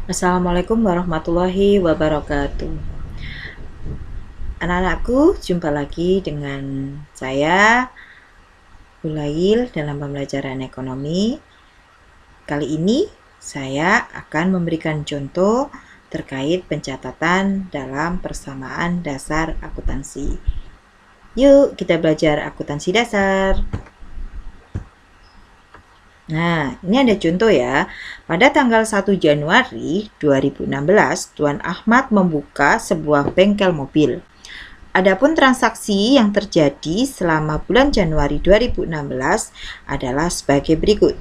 Assalamualaikum warahmatullahi wabarakatuh. Anak-anakku, jumpa lagi dengan saya, Hulail, dalam pembelajaran ekonomi. Kali ini saya akan memberikan contoh terkait pencatatan dalam persamaan dasar akuntansi. Yuk kita belajar akuntansi dasar. Nah, ini ada contoh ya. Pada tanggal 1 Januari 2016, Tuan Ahmad membuka sebuah bengkel mobil. Adapun transaksi yang terjadi selama bulan Januari 2016 adalah sebagai berikut.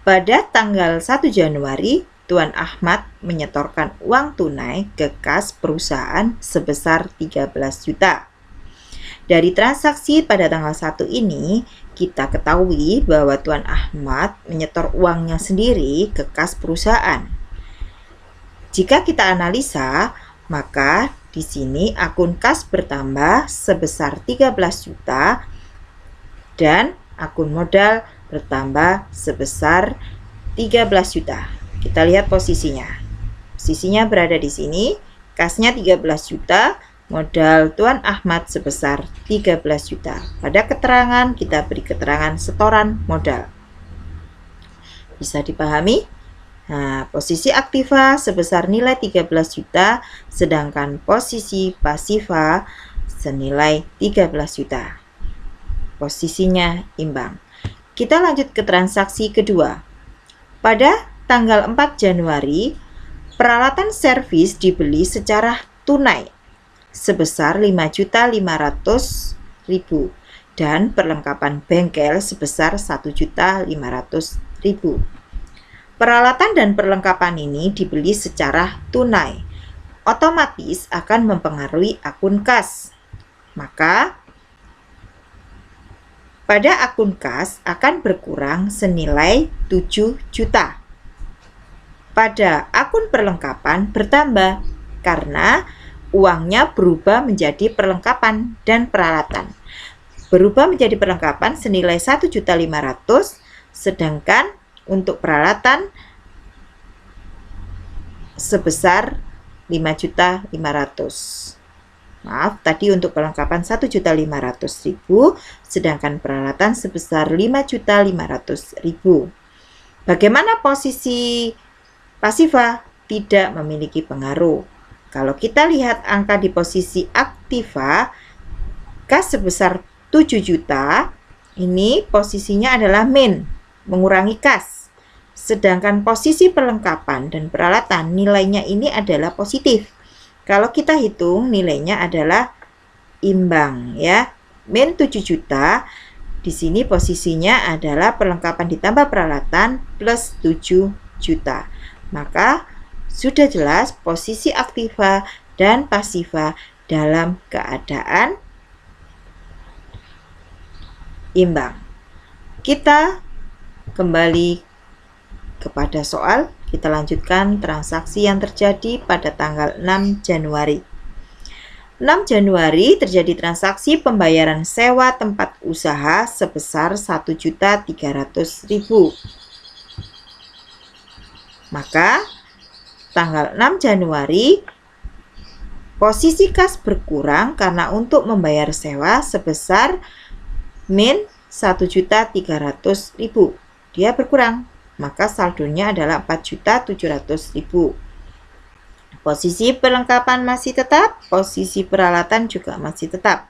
Pada tanggal 1 Januari, Tuan Ahmad menyetorkan uang tunai ke kas perusahaan sebesar 13 juta. Dari transaksi pada tanggal 1 ini, kita ketahui bahwa Tuan Ahmad menyetor uangnya sendiri ke kas perusahaan. Jika kita analisa, maka di sini akun kas bertambah sebesar 13 juta dan akun modal bertambah sebesar 13 juta. Kita lihat posisinya. Posisinya berada di sini, kasnya 13 juta, modal Tuan Ahmad sebesar 13 juta. Pada keterangan kita beri keterangan setoran modal. Bisa dipahami? Nah, posisi aktiva sebesar nilai 13 juta, sedangkan posisi pasiva senilai 13 juta. Posisinya imbang. Kita lanjut ke transaksi kedua. Pada tanggal 4 Januari, peralatan servis dibeli secara tunai sebesar 5.500.000 dan perlengkapan bengkel sebesar 1.500.000. Peralatan dan perlengkapan ini dibeli secara tunai, otomatis akan mempengaruhi akun kas. Maka pada akun kas akan berkurang senilai 7 juta. Pada akun perlengkapan bertambah karena uangnya berubah menjadi perlengkapan dan peralatan. Berubah menjadi perlengkapan senilai 1.500.000, sedangkan untuk peralatan sebesar 5.500.000. Maaf, tadi untuk perlengkapan 1.500.000, sedangkan peralatan sebesar 5.500.000. Bagaimana posisi pasiva? Tidak memiliki pengaruh. Kalau kita lihat angka di posisi aktiva, kas sebesar 7 juta, ini posisinya adalah min, mengurangi kas. Sedangkan posisi perlengkapan dan peralatan nilainya ini adalah positif. Kalau kita hitung nilainya adalah imbang ya. Min 7 juta, di sini posisinya adalah perlengkapan ditambah peralatan plus 7 juta. Maka sudah jelas posisi aktiva dan pasiva dalam keadaan imbang. Kita kembali kepada soal. Kita lanjutkan transaksi yang terjadi pada tanggal 6 Januari. 6 Januari terjadi transaksi pembayaran sewa tempat usaha sebesar 1.300.000. Maka tanggal 6 Januari posisi kas berkurang karena untuk membayar sewa sebesar min 1.300.000. Dia berkurang, maka saldonya adalah 4.700.000. Posisi perlengkapan masih tetap, posisi peralatan juga masih tetap.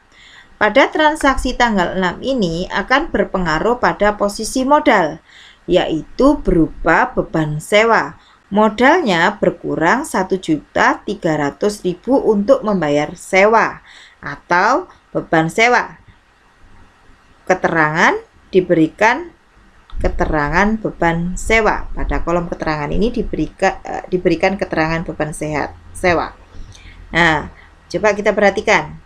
Pada transaksi tanggal 6 ini akan berpengaruh pada posisi modal, yaitu berupa beban sewa. Modalnya berkurang 1.300.000 untuk membayar sewa atau beban sewa. Keterangan diberikan keterangan beban sewa. Pada kolom keterangan ini diberikan keterangan beban sewa. Nah, coba kita perhatikan.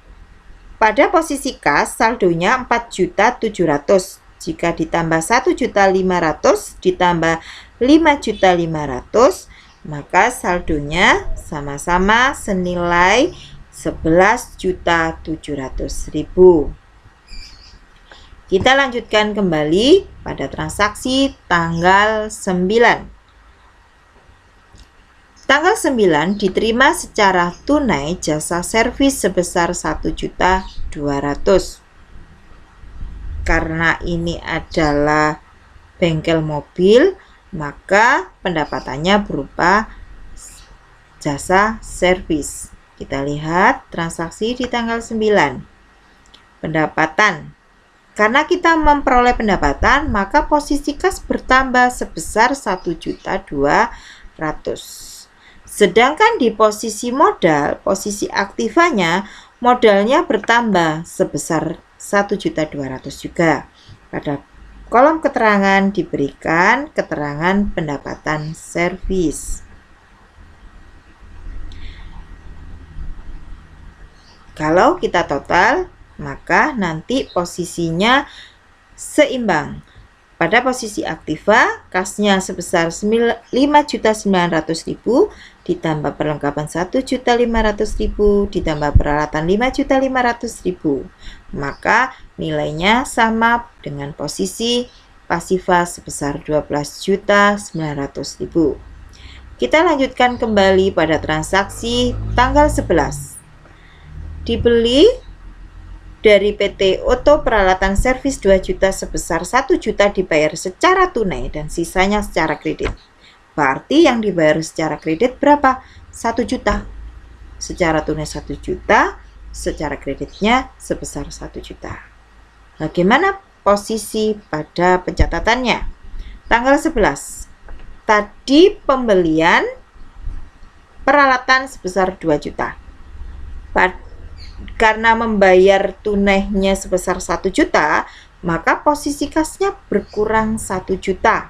Pada posisi kas saldonya 4.700.000. Jika ditambah 1.500.000 ditambah 5.500.000, maka saldonya sama-sama senilai 11.700.000. Kita lanjutkan kembali pada transaksi tanggal 9. Tanggal 9 diterima secara tunai jasa servis sebesar 1.200.000. Karena ini adalah bengkel mobil, maka pendapatannya berupa jasa servis. Kita lihat transaksi di tanggal 9. Pendapatan. Karena kita memperoleh pendapatan, maka posisi kas bertambah sebesar 1.200.000. Sedangkan di posisi modal, posisi aktivanya, modalnya bertambah sebesar 1.200.000 juga. Pada kolom keterangan diberikan keterangan pendapatan servis. Kalau kita total, maka nanti posisinya seimbang. Pada posisi aktiva, kasnya sebesar 5.900.000 ditambah perlengkapan 1.500.000 ditambah peralatan 5.500.000. Maka nilainya sama dengan posisi pasiva sebesar 12.900.000. Kita lanjutkan kembali pada transaksi tanggal 11. Dibeli dari PT Oto peralatan servis 2 juta sebesar 1 juta dibayar secara tunai dan sisanya secara kredit. Berarti yang dibayar secara kredit berapa? 1 juta. Secara tunai 1 juta, secara kreditnya sebesar 1 juta. Bagaimana posisi pada pencatatannya? Tanggal 11. Tadi pembelian peralatan sebesar 2 juta. Karena membayar tunainya sebesar 1 juta, maka posisi kasnya berkurang 1 juta.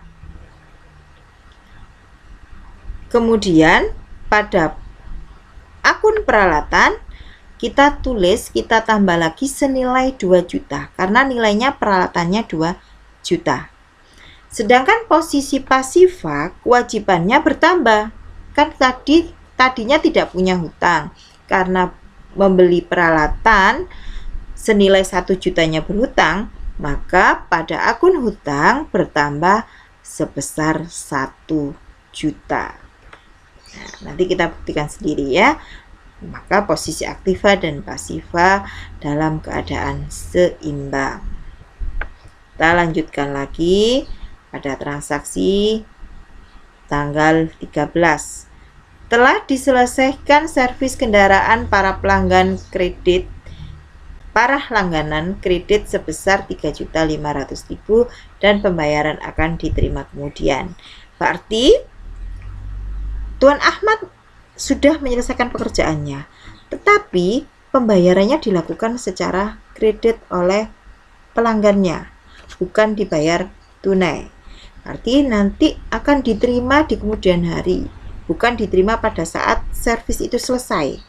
Kemudian pada akun peralatan kita tambah lagi senilai 2 juta karena nilainya peralatannya 2 juta. Sedangkan posisi pasiva kewajibannya bertambah. Kan tadinya tidak punya hutang karena membeli peralatan senilai 1 jutanya berhutang, maka pada akun hutang bertambah sebesar 1 juta. Nah, nanti kita buktikan sendiri ya. Maka posisi aktiva dan pasiva dalam keadaan seimbang. Kita lanjutkan lagi pada transaksi tanggal 13. Telah diselesaikan servis kendaraan para pelanggan kredit para langganan kredit sebesar 3.500.000 dan pembayaran akan diterima kemudian. Berarti Tuan Ahmad sudah menyelesaikan pekerjaannya, tetapi pembayarannya dilakukan secara kredit oleh pelanggannya, bukan dibayar tunai. Arti nanti akan diterima di kemudian hari, bukan diterima pada saat servis itu selesai.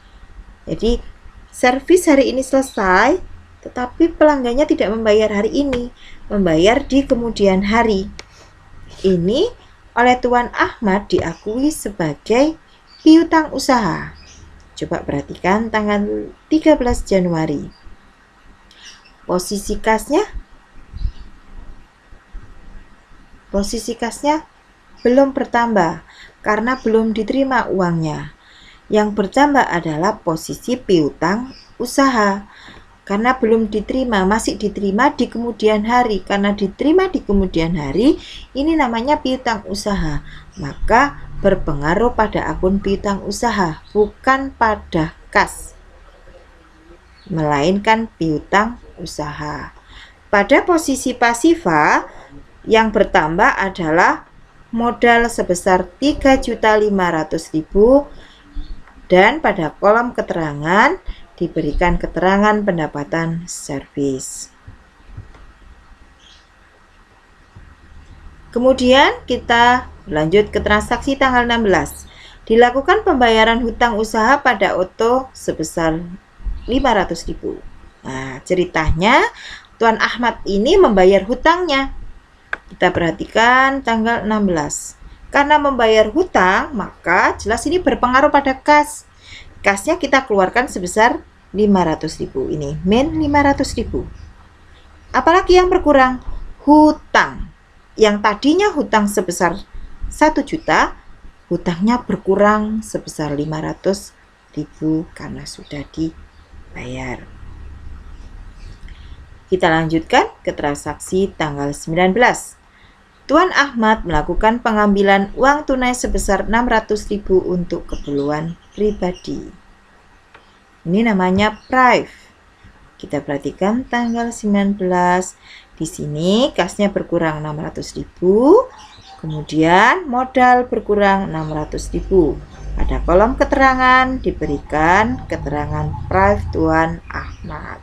Jadi servis hari ini selesai, tetapi pelanggannya tidak membayar hari ini, membayar di kemudian hari. Ini oleh Tuan Ahmad diakui sebagai piutang usaha. Coba perhatikan tanggal 13 Januari. Posisi kasnya belum bertambah karena belum diterima uangnya. Yang bertambah adalah posisi piutang usaha. Karena belum diterima, masih diterima di kemudian hari. Karena diterima di kemudian hari, ini namanya piutang usaha. Maka berpengaruh pada akun piutang usaha, bukan pada kas, melainkan piutang usaha. Pada posisi pasiva, yang bertambah adalah modal sebesar 3.500.000 dan pada kolom keterangan diberikan keterangan pendapatan servis. Kemudian kita lanjut ke transaksi tanggal 16. Dilakukan pembayaran hutang usaha pada Oto sebesar 500.000. Nah, ceritanya Tuan Ahmad ini membayar hutangnya. Kita perhatikan tanggal 16. Karena membayar hutang, maka jelas ini berpengaruh pada kas. Kasnya kita keluarkan sebesar 500.000. Ini min 500.000. Apalagi yang berkurang? Hutang. Yang tadinya hutang sebesar 1 juta, hutangnya berkurang sebesar 500.000 karena sudah dibayar. Kita lanjutkan ke transaksi tanggal 19. Tuan Ahmad melakukan pengambilan uang tunai sebesar 600.000 untuk keperluan pribadi. Ini namanya prive. Kita perhatikan tanggal 19. Di sini kasnya berkurang 600.000, kemudian modal berkurang 600.000. Pada kolom keterangan diberikan keterangan prive Tuan Ahmad.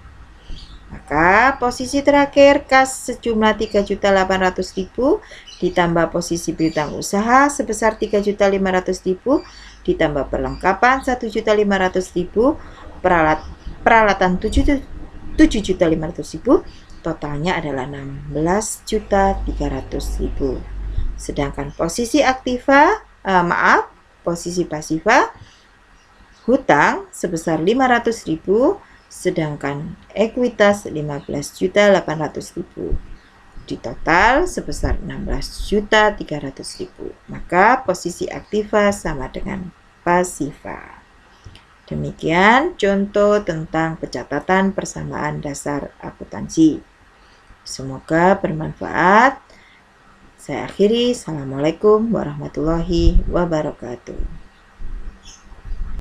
Maka posisi terakhir kas sejumlah 3.800.000 ditambah posisi piutang usaha sebesar 3.500.000 ditambah perlengkapan 1.500.000, peralatan 7.500.000, totalnya adalah 16.300.000. Sedangkan posisi posisi pasifa hutang sebesar 500.000, sedangkan ekuitas 15.800.000. Di total sebesar 16.300.000. Maka posisi aktiva sama dengan pasifa. Demikian contoh tentang pencatatan persamaan dasar akuntansi. Semoga bermanfaat. Saya akhiri. Assalamualaikum warahmatullahi wabarakatuh.